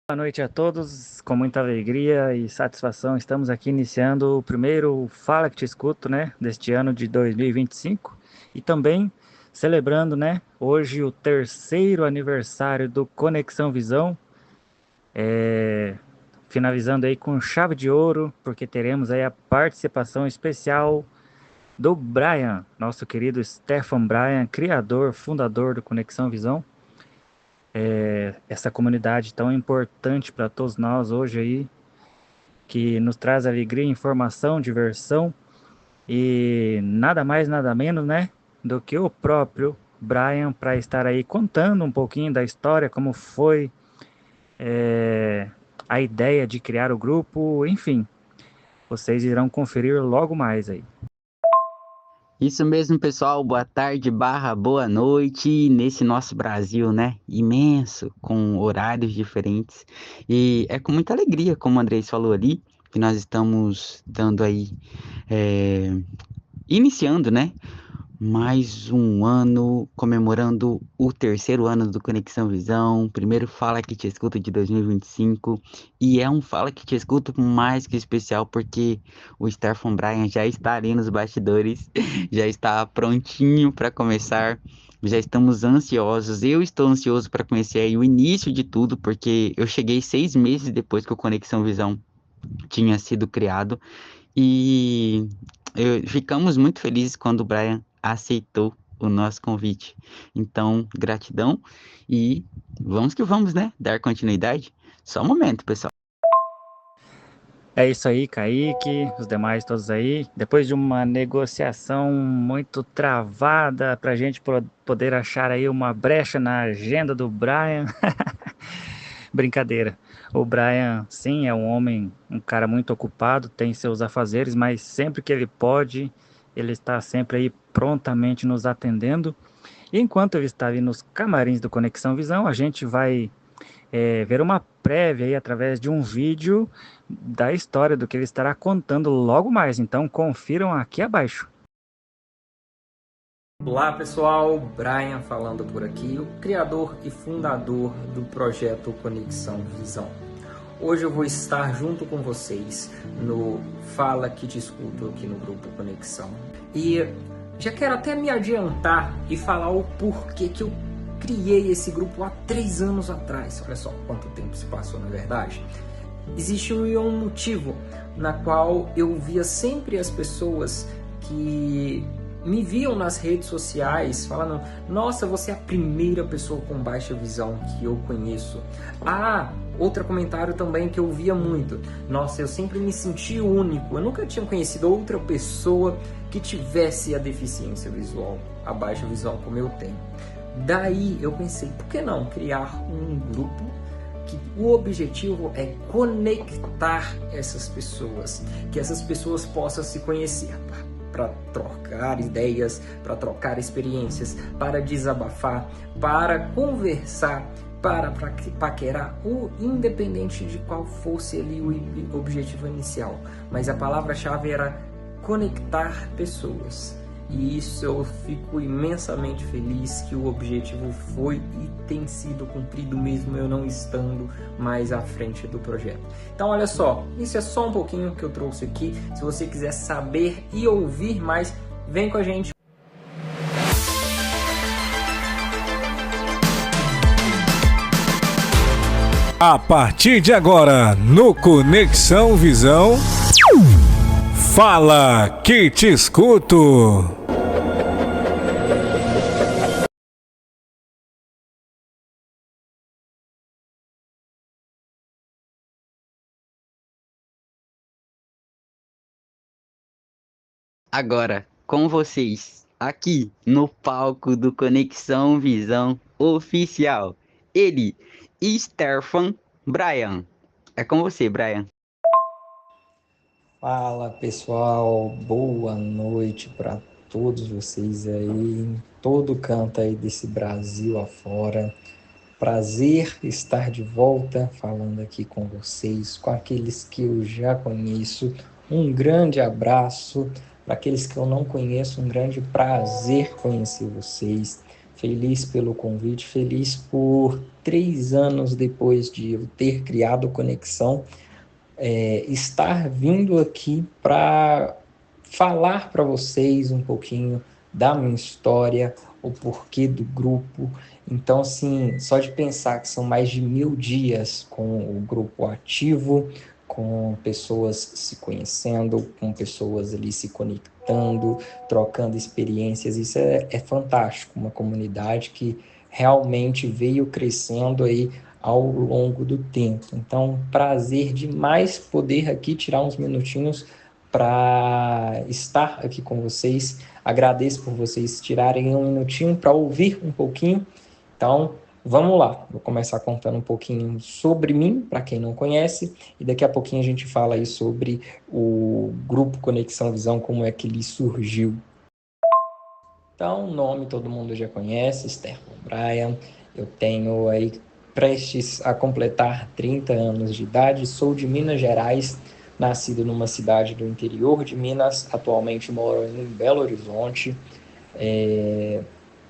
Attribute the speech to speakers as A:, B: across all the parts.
A: Boa noite a todos, com muita alegria e satisfação. Estamos aqui iniciando o primeiro Fala que Te Escuto, né, deste ano de 2025 e também celebrando, né, hoje o terceiro aniversário do Conexão Visão, é, finalizando aí com chave de ouro, porque teremos aí a participação especial do Brian, nosso querido Stefan Brian, criador, fundador do Conexão Visão. Essa comunidade tão importante para todos nós hoje aí, que nos traz alegria, informação, diversão e nada mais, nada menos, né, do que o próprio Brian para estar aí contando um pouquinho da história, como foi é, a ideia de criar o grupo, enfim, vocês irão conferir logo mais aí.
B: Isso mesmo, pessoal. Boa tarde, barra, boa noite. Nesse nosso Brasil, né? Imenso, com horários diferentes. E é com muita alegria, como o Andrés falou ali, que nós estamos dando aí, é, iniciando, né? Mais um ano comemorando o terceiro ano do Conexão Visão. Primeiro Fala que Te Escuto de 2025. E é um Fala que Te Escuto mais que especial, porque o Stefan Bryan já está ali nos bastidores, já está prontinho para começar. Já estamos ansiosos. Eu estou ansioso para conhecer aí o início de tudo, porque eu cheguei 6 meses depois que o Conexão Visão tinha sido criado. E ficamos muito felizes quando o Brian aceitou o nosso convite. Então, gratidão e vamos que vamos, né? Dar continuidade. Só um momento, pessoal.
A: É isso aí, Kaique, os demais todos aí. Depois de uma negociação muito travada para a gente poder achar aí uma brecha na agenda do Brian. Brincadeira. O Brian, sim, é um homem, um cara muito ocupado, tem seus afazeres, mas sempre que ele pode, ele está sempre aí prontamente nos atendendo. E enquanto ele está ali nos camarins do Conexão Visão, a gente vai ver uma prévia aí através de um vídeo da história do que ele estará contando logo mais. Então confiram aqui abaixo.
C: Olá pessoal, Brian falando por aqui, o criador e fundador do projeto Conexão Visão. Hoje eu vou estar junto com vocês no Fala que Te Escuto aqui no grupo Conexão. E já quero até me adiantar e falar o porquê que eu criei esse grupo há 3 anos atrás. Olha só quanto tempo se passou, na verdade. Existe um motivo na qual eu via sempre as pessoas que me viam nas redes sociais falando: nossa, você é a primeira pessoa com baixa visão que eu conheço. Outro comentário também que eu via muito: nossa, eu sempre me senti único, eu nunca tinha conhecido outra pessoa que tivesse a deficiência visual, a baixa visão como eu tenho. Daí eu pensei, por que não criar um grupo que o objetivo é conectar essas pessoas, que essas pessoas possam se conhecer, para trocar ideias, para trocar experiências, para desabafar, para conversar, para paquerar, independente de qual fosse ali o objetivo inicial. Mas a palavra-chave era conectar pessoas. E isso eu fico imensamente feliz que o objetivo foi e tem sido cumprido mesmo eu não estando mais à frente do projeto. Então olha só, isso é só um pouquinho que eu trouxe aqui. Se você quiser saber e ouvir mais, vem com a gente.
D: A partir de agora, no Conexão Visão, Fala que Te Escuto.
B: Agora, com vocês, aqui no palco do Conexão Visão Oficial, ele, Stefan Bryan. É com você, Bryan.
E: Fala pessoal, boa noite para todos vocês aí, em todo canto aí desse Brasil afora. Prazer estar de volta falando aqui com vocês, com aqueles que eu já conheço. Um grande abraço para aqueles que eu não conheço, um grande prazer conhecer vocês. feliz pelo convite, feliz por 3 anos depois de eu ter criado Conexão, estar vindo aqui para falar para vocês um pouquinho da minha história, o porquê do grupo. Então, assim, só de pensar que são mais de 1000 dias com o grupo ativo, com pessoas se conhecendo, com pessoas ali se conectando, trocando experiências, isso é fantástico. Uma comunidade que realmente veio crescendo aí ao longo do tempo. Então, prazer demais poder aqui tirar uns minutinhos para estar aqui com vocês. Agradeço por vocês tirarem um minutinho para ouvir um pouquinho. Então, vamos lá. Vou começar contando um pouquinho sobre mim, para quem não conhece, e daqui a pouquinho a gente fala aí sobre o grupo Conexão Visão, como é que ele surgiu. Então, o nome todo mundo já conhece, Sterling Bryan. Eu tenho aí prestes a completar 30 anos de idade, sou de Minas Gerais, nascido numa cidade do interior de Minas, atualmente moro em Belo Horizonte.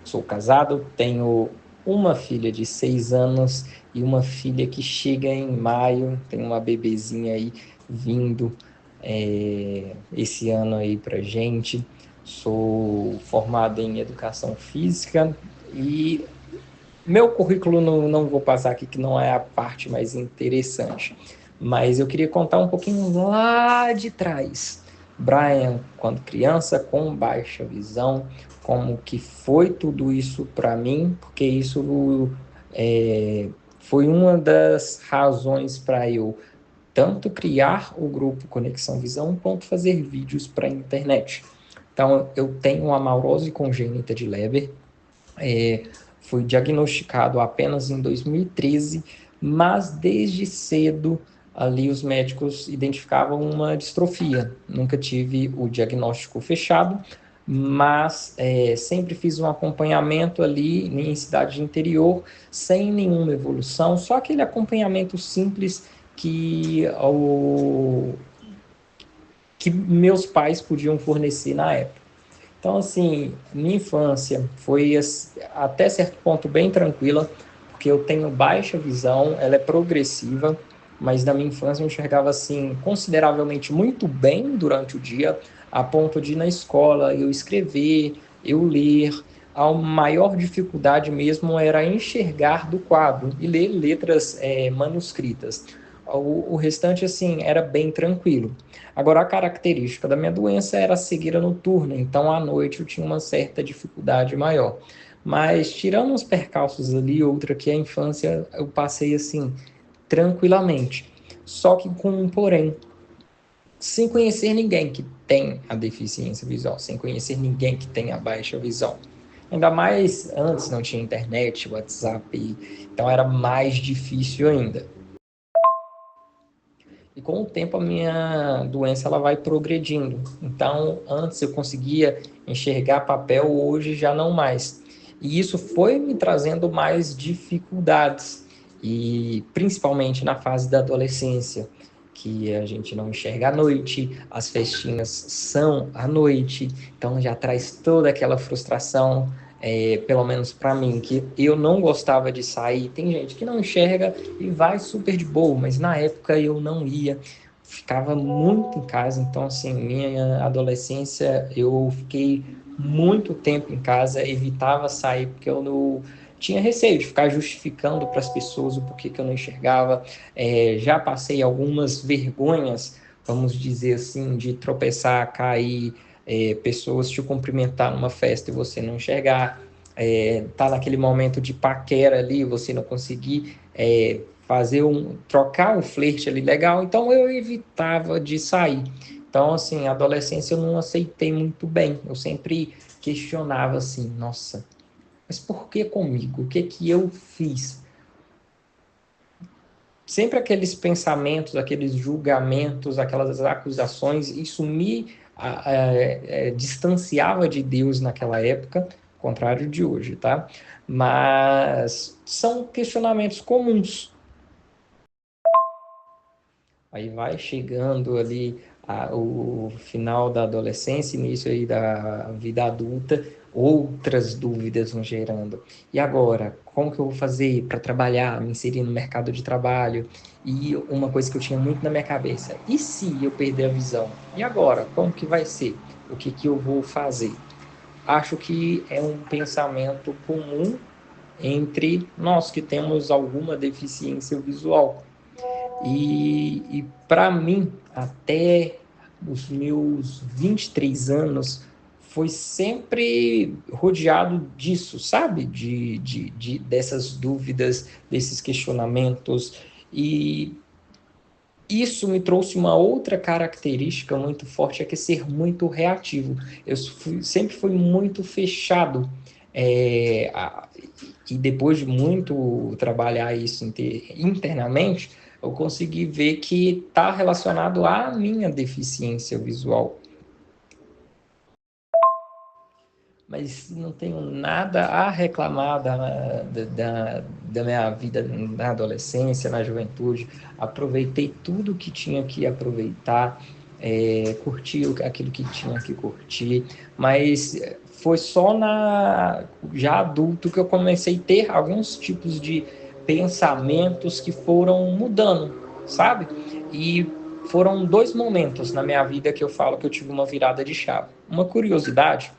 E: Sou casado, tenho uma filha de 6 anos e uma filha que chega em maio, tem uma bebezinha aí vindo esse ano aí pra gente. Sou formado em Educação Física e meu currículo não vou passar aqui, que não é a parte mais interessante, mas eu queria contar um pouquinho lá de trás. Bryan, quando criança, com baixa visão, como que foi tudo isso para mim, porque isso foi uma das razões para eu tanto criar o grupo Conexão Visão, quanto fazer vídeos para a internet. Então, eu tenho uma amaurose congênita de Leber, fui diagnosticado apenas em 2013, mas desde cedo ali os médicos identificavam uma distrofia. Nunca tive o diagnóstico fechado, mas sempre fiz um acompanhamento ali em cidade interior, sem nenhuma evolução, só aquele acompanhamento simples que meus pais podiam fornecer na época. Então, assim, minha infância foi até certo ponto bem tranquila, porque eu tenho baixa visão, ela é progressiva, mas na minha infância eu enxergava, assim, consideravelmente muito bem durante o dia, a ponto de ir na escola eu escrever, eu ler. A maior dificuldade mesmo era enxergar do quadro e ler letras manuscritas. O restante, assim, era bem tranquilo. Agora, a característica da minha doença era a cegueira noturna, então à noite eu tinha uma certa dificuldade maior. Mas, tirando uns percalços ali, outra que a infância eu passei assim, tranquilamente. Só que com um porém, sem conhecer ninguém que tem a deficiência visual, sem conhecer ninguém que tem a baixa visão. Ainda mais antes não tinha internet, WhatsApp, então era mais difícil ainda. E com o tempo a minha doença ela vai progredindo. Então, antes eu conseguia enxergar papel, hoje já não mais. E isso foi me trazendo mais dificuldades, e principalmente na fase da adolescência, que a gente não enxerga à noite, as festinhas são à noite, então já traz toda aquela frustração, pelo menos para mim, que eu não gostava de sair. Tem gente que não enxerga e vai super de boa, mas na época eu não ia, ficava muito em casa. Então, assim, minha adolescência eu fiquei muito tempo em casa, evitava sair porque eu não tinha receio de ficar justificando para as pessoas o porquê que eu não enxergava. Já passei algumas vergonhas, vamos dizer assim, de tropeçar, cair, pessoas te cumprimentar numa festa e você não enxergar, tá naquele momento de paquera ali, você não conseguir trocar um flerte ali legal, então eu evitava de sair. Então, assim, a adolescência eu não aceitei muito bem, eu sempre questionava assim, nossa, mas por que comigo? O que que eu fiz? Sempre aqueles pensamentos, aqueles julgamentos, aquelas acusações, isso me distanciava de Deus naquela época, contrário de hoje, tá? Mas são questionamentos comuns. Aí vai chegando ali o final da adolescência, início aí da vida adulta, outras dúvidas vão gerando. E agora, como que eu vou fazer para trabalhar, me inserir no mercado de trabalho? E uma coisa que eu tinha muito na minha cabeça, e se eu perder a visão? E agora, como que vai ser? O que que eu vou fazer? Acho que é um pensamento comum entre nós que temos alguma deficiência visual. E para mim, até os meus 23 anos, foi sempre rodeado disso, sabe? Dessas dúvidas, desses questionamentos. E isso me trouxe uma outra característica muito forte, é que ser muito reativo. Sempre fui muito fechado. É, a- e depois de muito trabalhar isso internamente, eu consegui ver que está relacionado à minha deficiência visual. Mas não tenho nada a reclamar da minha vida na adolescência, na juventude. Aproveitei tudo que tinha que aproveitar, curti aquilo que tinha que curtir, mas foi só já adulto que eu comecei a ter alguns tipos de pensamentos que foram mudando, sabe? E foram dois momentos na minha vida que eu falo que eu tive uma virada de chave. Uma curiosidade.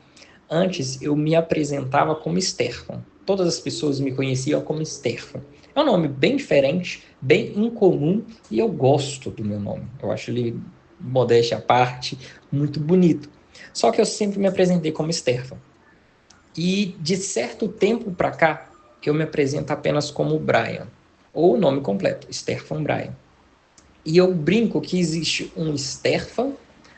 E: Antes eu me apresentava como Stefan. Todas as pessoas me conheciam como Stefan. É um nome bem diferente, bem incomum, e eu gosto do meu nome. Eu acho ele, modéstia à parte, muito bonito. Só que eu sempre me apresentei como Stefan. E de certo tempo para cá, eu me apresento apenas como Brian, ou o nome completo, Stefan Brian. E eu brinco que existe um Stefan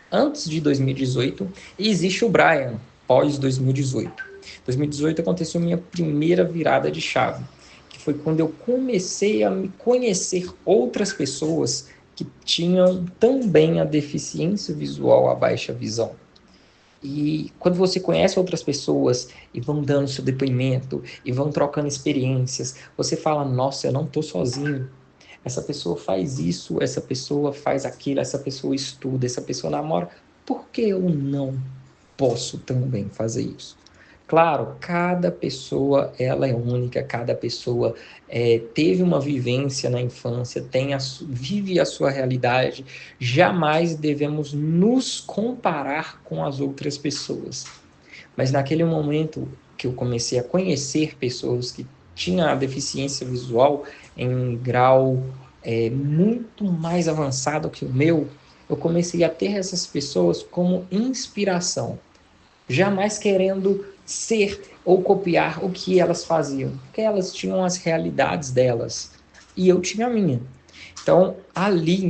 E: antes de 2018 e existe o Brian pós 2018. 2018 aconteceu minha primeira virada de chave, que foi quando eu comecei a me conhecer outras pessoas que tinham também a deficiência visual, a baixa visão. E quando você conhece outras pessoas e vão dando seu depoimento e vão trocando experiências, você fala: nossa, eu não estou sozinho. Essa pessoa faz isso, essa pessoa faz aquilo, essa pessoa estuda, essa pessoa namora. Por que eu não posso também fazer isso? Claro, cada pessoa ela é única, cada pessoa teve uma vivência na infância, vive a sua realidade. Jamais devemos nos comparar com as outras pessoas. Mas naquele momento que eu comecei a conhecer pessoas que tinham a deficiência visual em grau muito mais avançado que o meu, eu comecei a ter essas pessoas como inspiração, jamais querendo ser ou copiar o que elas faziam, porque elas tinham as realidades delas e eu tinha a minha. Então, ali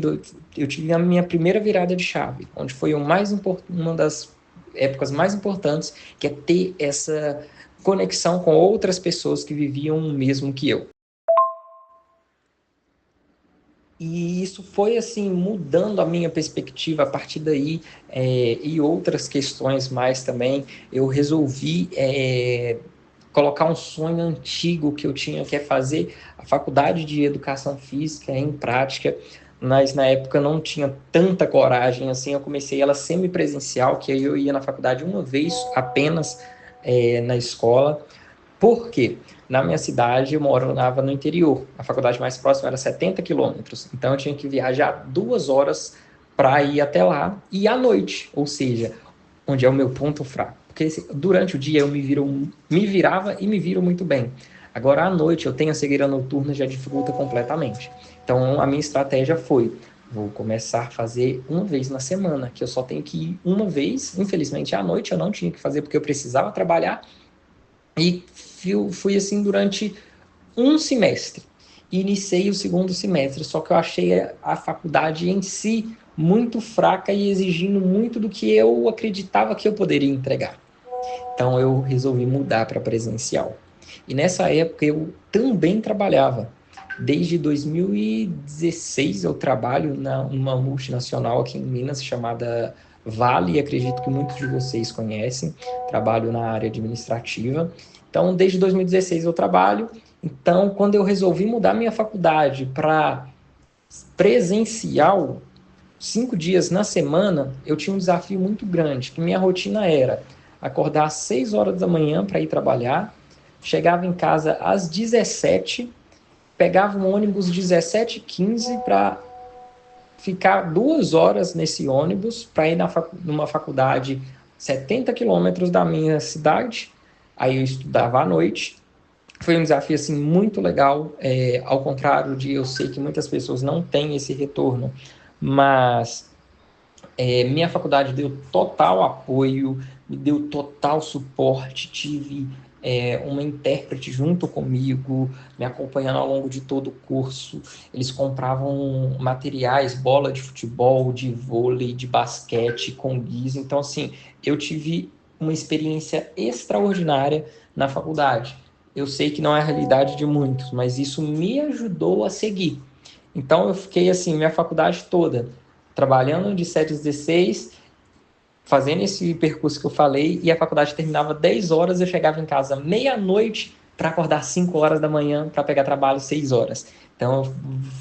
E: eu tive a minha primeira virada de chave, onde foi uma das épocas mais importantes, que é ter essa conexão com outras pessoas que viviam o mesmo que eu. E isso foi, assim, mudando a minha perspectiva a partir daí, e outras questões mais também. Eu resolvi colocar um sonho antigo que eu tinha, que é fazer a faculdade de Educação Física em prática, mas na época não tinha tanta coragem, assim, eu comecei ela semipresencial, que aí eu ia na faculdade uma vez apenas na escola. Por quê? Na minha cidade, eu morava no interior. A faculdade mais próxima era 70 quilômetros. Então, eu tinha que viajar 2 horas para ir até lá. E à noite, ou seja, onde é o meu ponto fraco. Porque durante o dia eu me virava e me viro muito bem. Agora, à noite, eu tenho a cegueira noturna, já dificulta completamente. Então, a minha estratégia foi: vou começar a fazer uma vez na semana, que eu só tenho que ir uma vez. Infelizmente, à noite eu não tinha que fazer porque eu precisava trabalhar. E fui assim durante um semestre. Iniciei o segundo semestre, só que eu achei a faculdade em si muito fraca e exigindo muito do que eu acreditava que eu poderia entregar. Então eu resolvi mudar para presencial. E nessa época eu também trabalhava. Desde 2016 eu trabalho numa multinacional aqui em Minas chamada Vale, acredito que muitos de vocês conhecem. Trabalho na área administrativa. Então, desde 2016 eu trabalho. Então, quando eu resolvi mudar minha faculdade para presencial, 5 dias na semana, eu tinha um desafio muito grande, que minha rotina era acordar às 6 horas da manhã para ir trabalhar, chegava em casa às 17, pegava um ônibus 17h15 para ficar 2 horas nesse ônibus para ir numa faculdade 70 quilômetros da minha cidade. Aí eu estudava à noite. Foi um desafio assim, muito legal, ao contrário de eu sei que muitas pessoas não têm esse retorno, mas minha faculdade deu total apoio, me deu total suporte, tive uma intérprete junto comigo, me acompanhando ao longo de todo o curso. Eles compravam materiais, bola de futebol, de vôlei, de basquete, com guias. Então, assim, eu tive uma experiência extraordinária na faculdade. Eu sei que não é a realidade de muitos, mas isso me ajudou a seguir. Então, eu fiquei, assim, minha faculdade toda, trabalhando de 7 às 16, fazendo esse percurso que eu falei, e a faculdade terminava 10 horas, eu chegava em casa meia-noite para acordar 5 horas da manhã para pegar trabalho 6 horas. Então, eu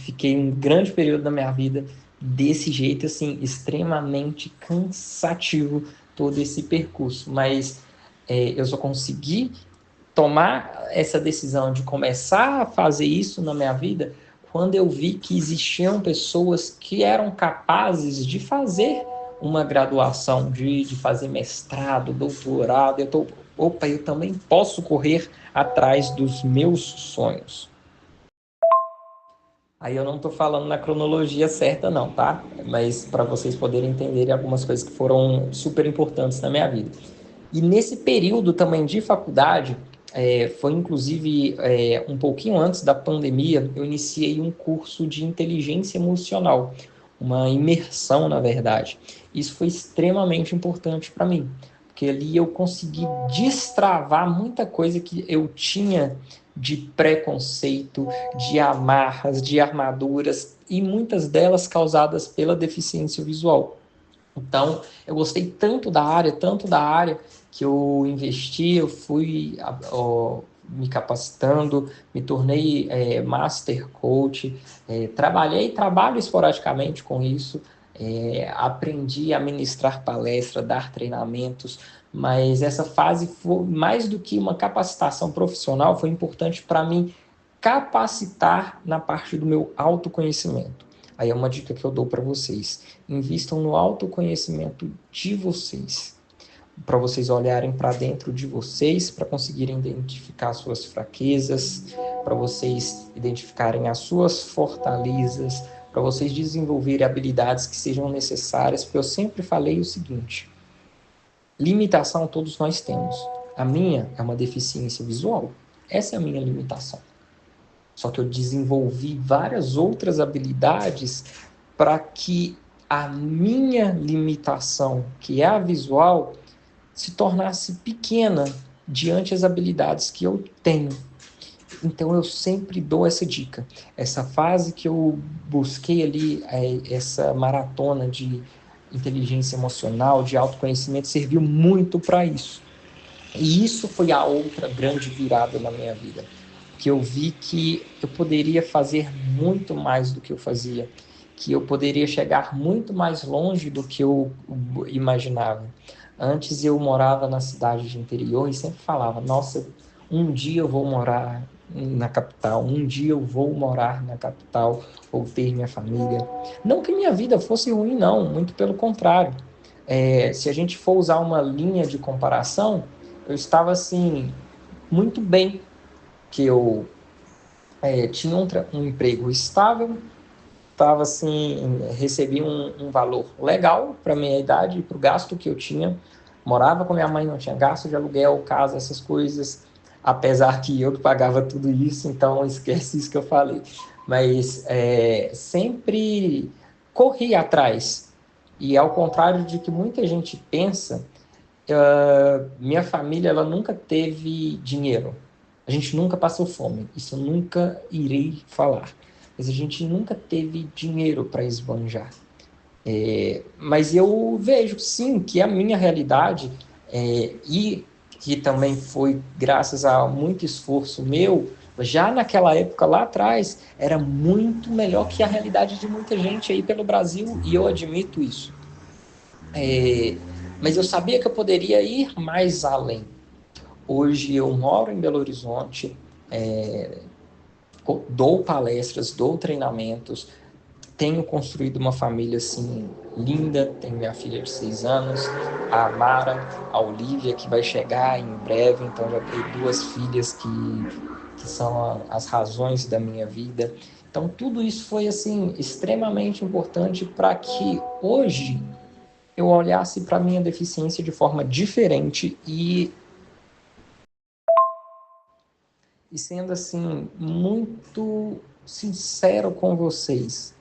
E: fiquei um grande período da minha vida desse jeito, assim, extremamente cansativo todo esse percurso. Mas eu só consegui tomar essa decisão de começar a fazer isso na minha vida quando eu vi que existiam pessoas que eram capazes de fazer uma graduação, de fazer mestrado, doutorado. Eu também posso correr atrás dos meus sonhos. Aí eu não estou falando na cronologia certa não, tá? Mas para vocês poderem entender algumas coisas que foram super importantes na minha vida. E nesse período também de faculdade, foi inclusive um pouquinho antes da pandemia, eu iniciei um curso de inteligência emocional, uma imersão, na verdade. Isso foi extremamente importante para mim, porque ali eu consegui destravar muita coisa que eu tinha de preconceito, de amarras, de armaduras, e muitas delas causadas pela deficiência visual. Então, eu gostei tanto da área, que eu investi, eu fui me capacitando, me tornei Master Coach, trabalho esporadicamente com isso, aprendi a ministrar palestra, dar treinamentos, mas essa fase foi mais do que uma capacitação profissional, foi importante para mim capacitar na parte do meu autoconhecimento. Aí é uma dica que eu dou para vocês. Invistam no autoconhecimento de vocês, para vocês olharem para dentro de vocês, para conseguirem identificar suas fraquezas, para vocês identificarem as suas fortalezas, para vocês desenvolverem habilidades que sejam necessárias, porque eu sempre falei o seguinte: limitação todos nós temos. A minha é uma deficiência visual. Essa é a minha limitação. Só que eu desenvolvi várias outras habilidades para que a minha limitação, que é a visual, se tornasse pequena diante das habilidades que eu tenho. Então eu sempre dou essa dica. Essa fase que eu busquei ali, essa maratona de inteligência emocional, de autoconhecimento, serviu muito para isso. E isso foi a outra grande virada na minha vida, que eu vi que eu poderia fazer muito mais do que eu fazia, que eu poderia chegar muito mais longe do que eu imaginava. Antes eu morava na cidade de interior e sempre falava: nossa, um dia eu vou morar na capital, um dia eu vou morar na capital, vou ter minha família. Não que minha vida fosse ruim, não, muito pelo contrário. Se a gente for usar uma linha de comparação, eu estava assim, muito bem, que eu tinha um emprego estável, estava assim, recebi um valor legal para a minha idade e para o gasto que eu tinha. Morava com minha mãe, não tinha gasto de aluguel, casa, essas coisas, apesar que eu pagava tudo isso, então esquece isso que eu falei. Mas sempre corri atrás. E ao contrário de que muita gente pensa, minha família ela nunca teve dinheiro. A gente nunca passou fome, isso eu nunca irei falar. Mas a gente nunca teve dinheiro para esbanjar. Mas eu vejo, sim, que a minha realidade, e que também foi graças a muito esforço meu, já naquela época lá atrás, era muito melhor que a realidade de muita gente aí pelo Brasil, e eu admito isso. mas eu sabia que eu poderia ir mais além. Hoje eu moro em Belo Horizonte, dou palestras, dou treinamentos, tenho construído uma família assim linda, tenho minha filha de 6 anos, a Mara, a Olivia, que vai chegar em breve, então já tenho 2 filhas que são as razões da minha vida. Então tudo isso foi assim extremamente importante para que hoje eu olhasse para a minha deficiência de forma diferente e sendo assim muito sincero com vocês.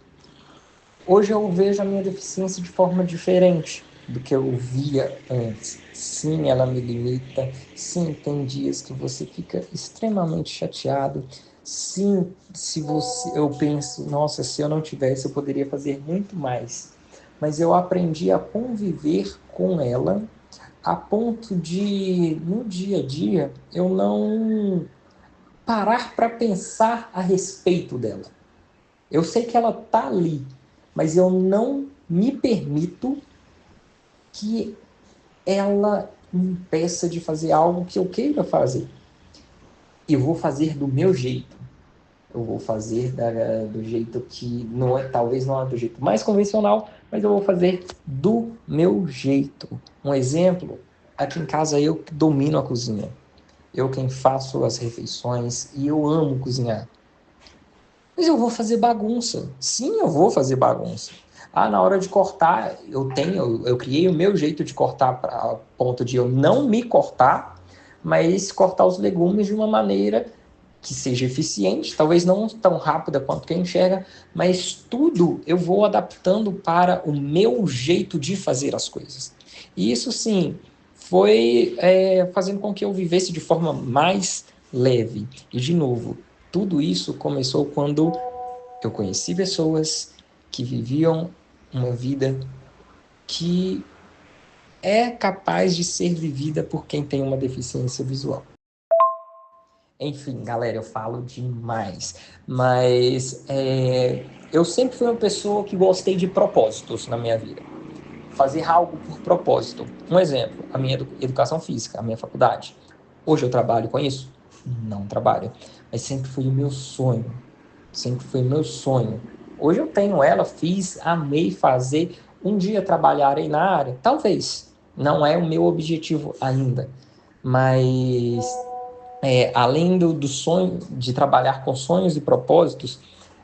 E: Hoje eu vejo a minha deficiência de forma diferente do que eu via antes. Sim, ela me limita. Sim, tem dias que você fica extremamente chateado. Sim, se você, eu penso, nossa, se eu não tivesse, eu poderia fazer muito mais. Mas eu aprendi a conviver com ela a ponto de, no dia a dia, eu não parar para pensar a respeito dela. Eu sei que ela tá ali, mas eu não me permito que ela me impeça de fazer algo que eu queira fazer. Eu vou fazer do meu jeito. Eu vou fazer do jeito que não é, talvez não é do jeito mais convencional, mas eu vou fazer do meu jeito. Um exemplo, aqui em casa eu que domino a cozinha. Eu quem faço as refeições e eu amo cozinhar. Mas eu vou fazer bagunça. Sim, eu vou fazer bagunça. Ah, na hora de cortar, eu criei o meu jeito de cortar para ponto de eu não me cortar, mas cortar os legumes de uma maneira que seja eficiente, talvez não tão rápida quanto quem enxerga, mas tudo eu vou adaptando para o meu jeito de fazer as coisas. E isso sim foi fazendo com que eu vivesse de forma mais leve. E de novo, tudo isso começou quando eu conheci pessoas que viviam uma vida que é capaz de ser vivida por quem tem uma deficiência visual. Enfim, galera, eu falo demais, mas eu sempre fui uma pessoa que gostei de propósitos na minha vida. Fazer algo por propósito. Um exemplo, a minha educação física, a minha faculdade. Hoje eu trabalho com isso? Não trabalho, mas sempre foi o meu sonho. Sempre foi o meu sonho. Hoje eu tenho ela, fiz, amei fazer. Um dia trabalharei na área? Talvez. Não é o meu objetivo ainda, mas além do sonho de trabalhar com sonhos e propósitos,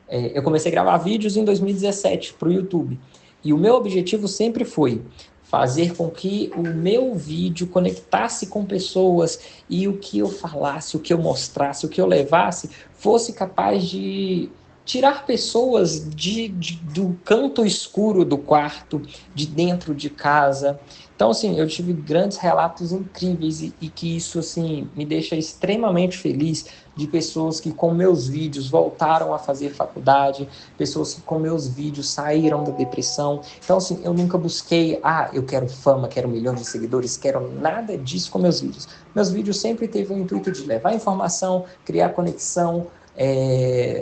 E: eu comecei a gravar vídeos em 2017 para o YouTube. E o meu objetivo sempre foi fazer com que o meu vídeo conectasse com pessoas e o que eu falasse, o que eu mostrasse, o que eu levasse, fosse capaz de tirar pessoas do canto escuro do quarto, de dentro de casa. Então, assim, eu tive grandes relatos incríveis e que isso, assim, me deixa extremamente feliz de pessoas que com meus vídeos voltaram a fazer faculdade, pessoas que com meus vídeos saíram da depressão. Então, assim, eu nunca busquei, eu quero fama, quero milhões de seguidores, quero nada disso com meus vídeos. Meus vídeos sempre teve o intuito de levar informação, criar conexão,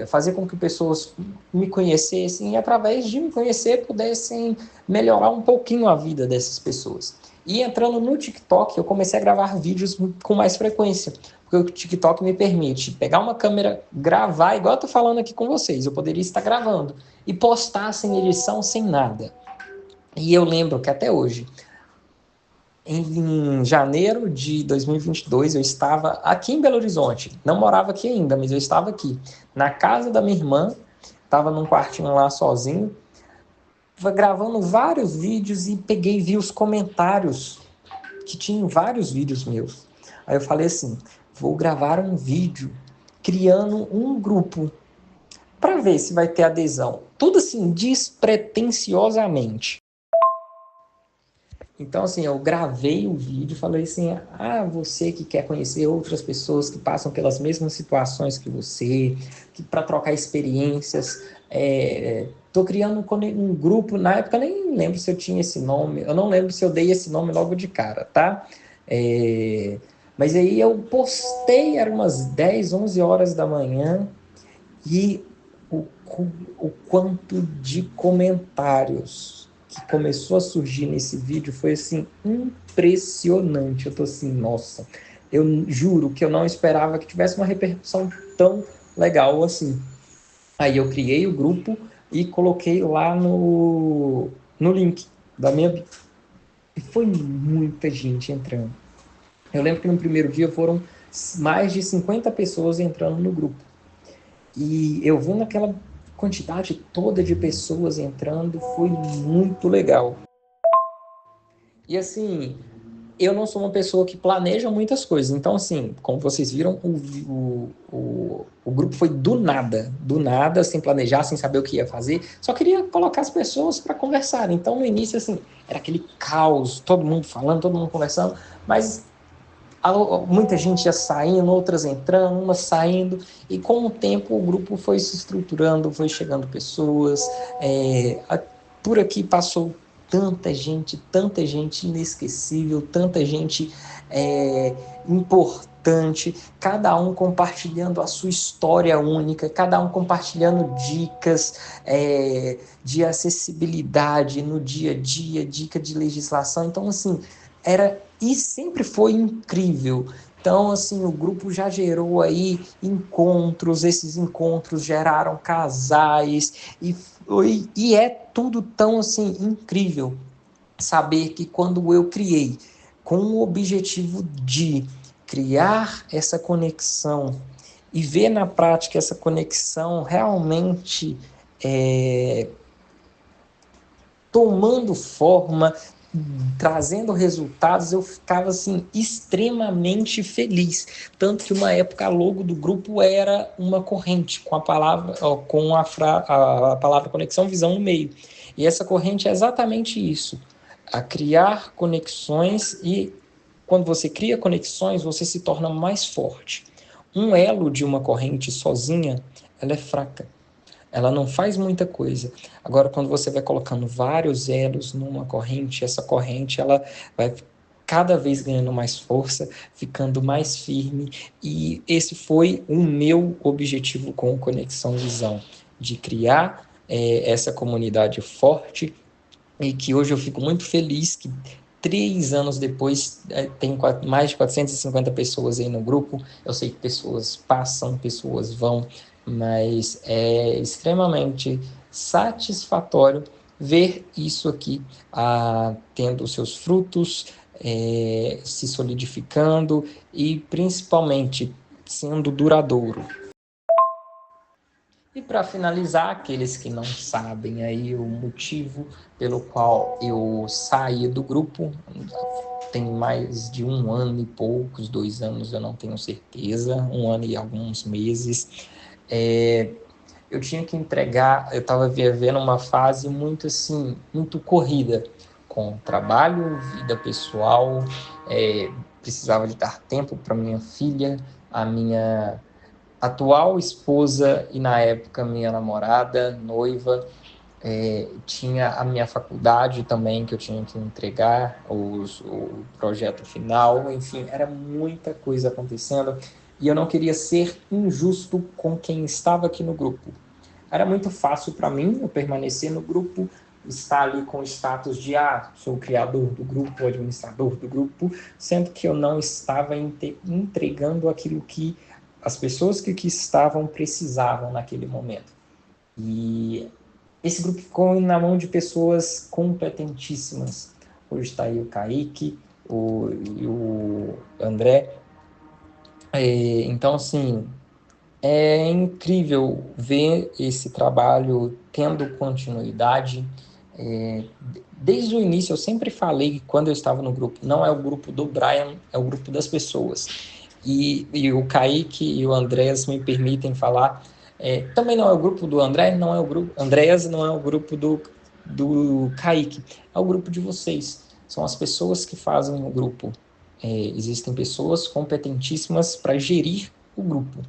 E: fazer com que pessoas me conhecessem e, através de me conhecer, pudessem melhorar um pouquinho a vida dessas pessoas. E entrando no TikTok, eu comecei a gravar vídeos com mais frequência, porque o TikTok me permite pegar uma câmera, gravar, igual eu tô falando aqui com vocês, eu poderia estar gravando, e postar sem edição, sem nada. E eu lembro que até hoje, em janeiro de 2022, eu estava aqui em Belo Horizonte, não morava aqui ainda, mas eu estava aqui, na casa da minha irmã, estava num quartinho lá sozinho, gravando vários vídeos e vi os comentários que tinham vários vídeos meus. Aí eu falei assim, vou gravar um vídeo criando um grupo para ver se vai ter adesão. Tudo assim, despretensiosamente. Então, assim, eu gravei o vídeo e falei assim, você que quer conhecer outras pessoas que passam pelas mesmas situações que você, que para trocar experiências, tô criando um grupo, na época eu nem lembro se eu tinha esse nome, eu não lembro se eu dei esse nome logo de cara, tá? Mas aí eu postei, eram umas 10, 11 horas da manhã, e o quanto de comentários que começou a surgir nesse vídeo foi assim impressionante. Eu tô assim, nossa, eu juro que eu não esperava que tivesse uma repercussão tão legal assim. Aí eu criei o grupo e coloquei lá no link da minha bio. E foi muita gente entrando. Eu lembro que no primeiro dia foram mais de 50 pessoas entrando no grupo. E eu vendo aquela quantidade toda de pessoas entrando, foi muito legal. E assim, eu não sou uma pessoa que planeja muitas coisas. Então, assim, como vocês viram, o grupo foi do nada, sem planejar, sem saber o que ia fazer. Só queria colocar as pessoas para conversar. Então, no início, assim, era aquele caos, todo mundo falando, todo mundo conversando, mas muita gente ia saindo, outras entrando, umas saindo, e com o tempo o grupo foi se estruturando, foi chegando pessoas, por aqui passou tanta gente inesquecível, tanta gente importante, cada um compartilhando a sua história única, cada um compartilhando dicas de acessibilidade no dia a dia, dica de legislação. Então, assim, e sempre foi incrível. Então, assim, o grupo já gerou aí encontros, esses encontros geraram casais, e é tudo tão, assim, incrível saber que quando eu criei com o objetivo de criar essa conexão e ver na prática essa conexão realmente tomando forma, trazendo resultados, eu ficava assim extremamente feliz. Tanto que uma época a logo do grupo era uma corrente com a palavra, com a palavra conexão visão no meio. E essa corrente é exatamente isso, a criar conexões, e quando você cria conexões, você se torna mais forte. Um elo de uma corrente sozinha, ela é fraca. Ela não faz muita coisa. Agora, quando você vai colocando vários elos numa corrente, essa corrente ela vai cada vez ganhando mais força, ficando mais firme, e esse foi o meu objetivo com o Conexão Visão, de criar essa comunidade forte, e que hoje eu fico muito feliz que 3 anos depois tem mais de 450 pessoas aí no grupo. Eu sei que pessoas passam, pessoas vão, mas é extremamente satisfatório ver isso aqui tendo seus frutos, se solidificando e principalmente sendo duradouro. E para finalizar, aqueles que não sabem aí o motivo pelo qual eu saí do grupo, tem mais de 1 ano e poucos, 2 anos, eu não tenho certeza, 1 ano e alguns meses. Eu tinha que entregar, eu estava vivendo uma fase muito assim, muito corrida, com trabalho, vida pessoal, precisava de dar tempo para minha filha, a minha atual esposa e na época minha namorada, noiva, tinha a minha faculdade também que eu tinha que entregar, o projeto final, enfim, era muita coisa acontecendo e eu não queria ser injusto com quem estava aqui no grupo. Era muito fácil para mim eu permanecer no grupo, estar ali com o status de sou o criador do grupo, o administrador do grupo, sendo que eu não estava entregando aquilo que as pessoas que estavam precisavam naquele momento. E esse grupo ficou na mão de pessoas competentíssimas. Hoje está aí o Kaique, o André. Então, assim, é incrível ver esse trabalho tendo continuidade. Desde o início, eu sempre falei que quando eu estava no grupo, não é o grupo do Brian, é o grupo das pessoas. E o Kaique e o Andrés me permitem falar, também não é o grupo do André, não é o grupo Andrés, não é o grupo do Kaique, é o grupo de vocês, são as pessoas que fazem o grupo. Existem pessoas competentíssimas para gerir o grupo,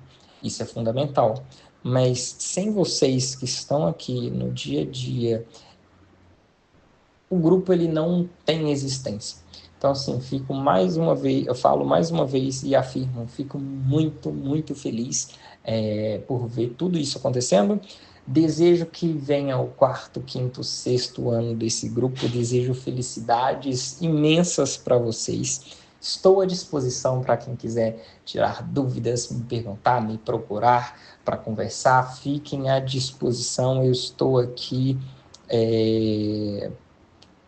E: isso é fundamental, mas sem vocês que estão aqui no dia a dia, o grupo ele não tem existência. Então, assim, eu falo mais uma vez e afirmo, fico muito, muito feliz por ver tudo isso acontecendo. Desejo que venha o quarto, quinto, sexto ano desse grupo. Desejo felicidades imensas para vocês. Estou à disposição para quem quiser tirar dúvidas, me perguntar, me procurar para conversar. Fiquem à disposição. Eu estou aqui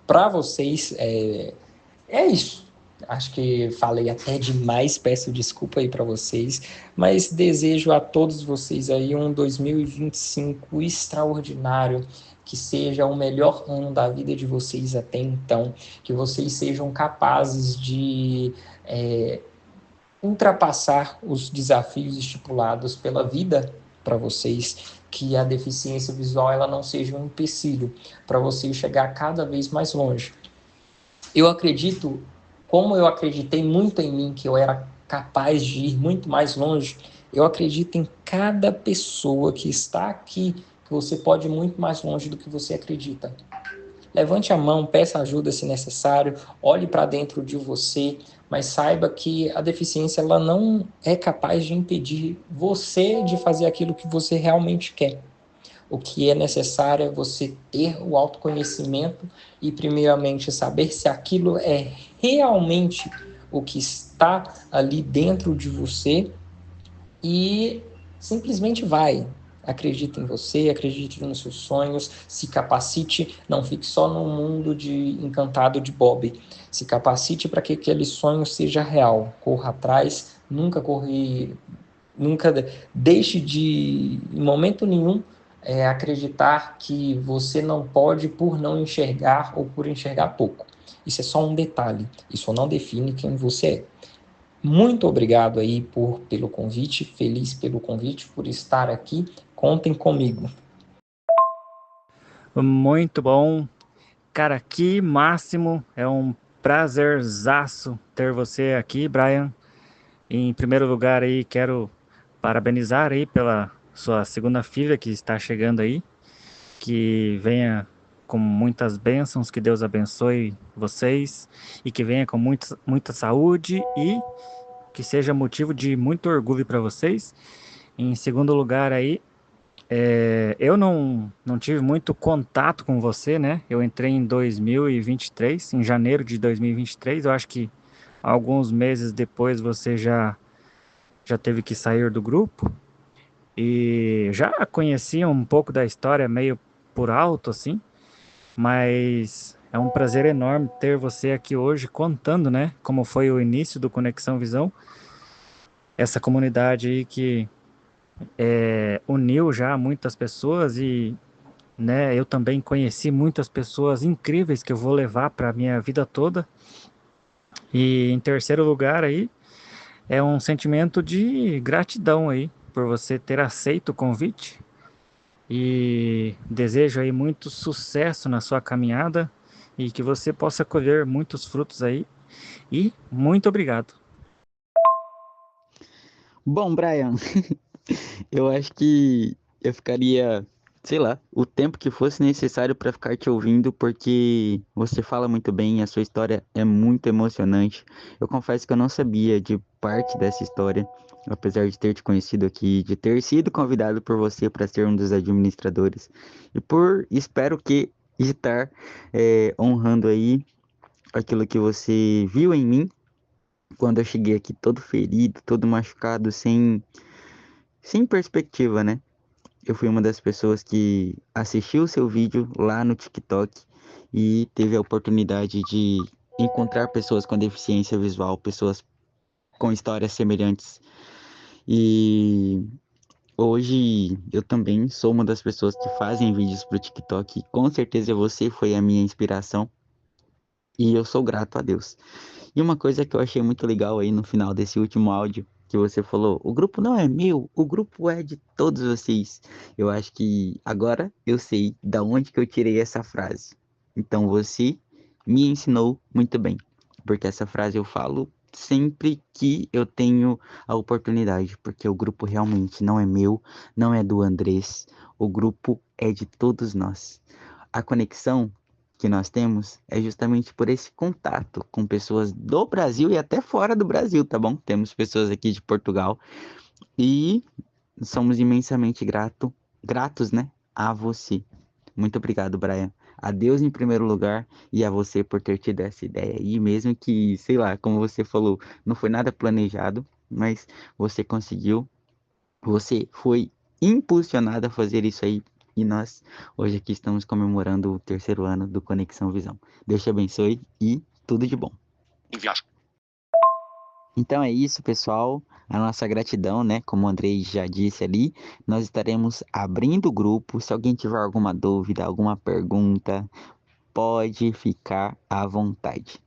E: para vocês. É isso. Acho que falei até demais, peço desculpa aí para vocês, mas desejo a todos vocês aí um 2025 extraordinário, que seja o melhor ano da vida de vocês até então, que vocês sejam capazes de ultrapassar os desafios estipulados pela vida para vocês, que a deficiência visual ela não seja um empecilho para vocês chegar cada vez mais longe. Eu acredito, como eu acreditei muito em mim, que eu era capaz de ir muito mais longe, eu acredito em cada pessoa que está aqui, que você pode ir muito mais longe do que você acredita. Levante a mão, peça ajuda se necessário, olhe para dentro de você, mas saiba que a deficiência ela não é capaz de impedir você de fazer aquilo que você realmente quer. O que é necessário é você ter o autoconhecimento e, primeiramente, saber se aquilo é realmente o que está ali dentro de você e simplesmente vai. Acredite em você, acredite nos seus sonhos, se capacite, não fique só no mundo encantado de Bob. Se capacite para que aquele sonho seja real. Corra atrás, nunca deixe de, em momento nenhum, acreditar que você não pode por não enxergar ou por enxergar pouco. Isso é só um detalhe, isso não define quem você é. Muito obrigado aí pelo convite, feliz pelo convite, por estar aqui, contem comigo.
A: Muito bom. Cara, que máximo, é um prazerzaço ter você aqui, Brian. Em primeiro lugar aí, quero parabenizar aí pela sua segunda filha que está chegando aí, que venha com muitas bênçãos, que Deus abençoe vocês e que venha com muita saúde e que seja motivo de muito orgulho para vocês. Em segundo lugar aí, eu não tive muito contato com você, né? Eu entrei em 2023, em janeiro de 2023. Eu acho que alguns meses depois você já teve que sair do grupo. E já conhecia um pouco da história meio por alto, assim. Mas é um prazer enorme ter você aqui hoje contando, né? Como foi o início do Conexão Visão. Essa comunidade aí que uniu já muitas pessoas e, né, eu também conheci muitas pessoas incríveis que eu vou levar para a minha vida toda. E em terceiro lugar aí, é um sentimento de gratidão aí por você ter aceito o convite e desejo aí muito sucesso na sua caminhada e que você possa colher muitos frutos aí e muito obrigado.
B: Bom, Brian, eu acho que eu ficaria, sei lá, o tempo que fosse necessário para ficar te ouvindo, porque você fala muito bem, a sua história é muito emocionante. Eu confesso que eu não sabia de parte dessa história, apesar de ter te conhecido aqui, de ter sido convidado por você para ser um dos administradores, e por, espero que, estar honrando aí aquilo que você viu em mim quando eu cheguei aqui todo ferido, todo machucado, sem perspectiva, né? Eu fui uma das pessoas que assistiu o seu vídeo lá no TikTok e teve a oportunidade de encontrar pessoas com deficiência visual, pessoas com histórias semelhantes. E hoje eu também sou uma das pessoas que fazem vídeos para o TikTok. E com certeza você foi a minha inspiração e eu sou grato a Deus. E uma coisa que eu achei muito legal aí no final desse último áudio que você falou, o grupo não é meu, o grupo é de todos vocês. Eu acho que agora eu sei da onde que eu tirei essa frase. Então você me ensinou muito bem, porque essa frase eu falo sempre que eu tenho a oportunidade, porque o grupo realmente não é meu, não é do Andrés, o grupo é de todos nós. A conexão que nós temos é justamente por esse contato com pessoas do Brasil e até fora do Brasil, tá bom? Temos pessoas aqui de Portugal e somos imensamente gratos, né, a você. Muito obrigado, Brian. A Deus em primeiro lugar e a você por ter tido essa ideia aí, mesmo que, sei lá, como você falou, não foi nada planejado, mas você conseguiu, você foi impulsionado a fazer isso aí e nós hoje aqui estamos comemorando o terceiro ano do Conexão Visão. Deus te abençoe e tudo de bom.
F: Enviar.
B: Então é isso, pessoal. A nossa gratidão, né? Como o Andrei já disse ali, nós estaremos abrindo o grupo. Se alguém tiver alguma dúvida, alguma pergunta, pode ficar à vontade.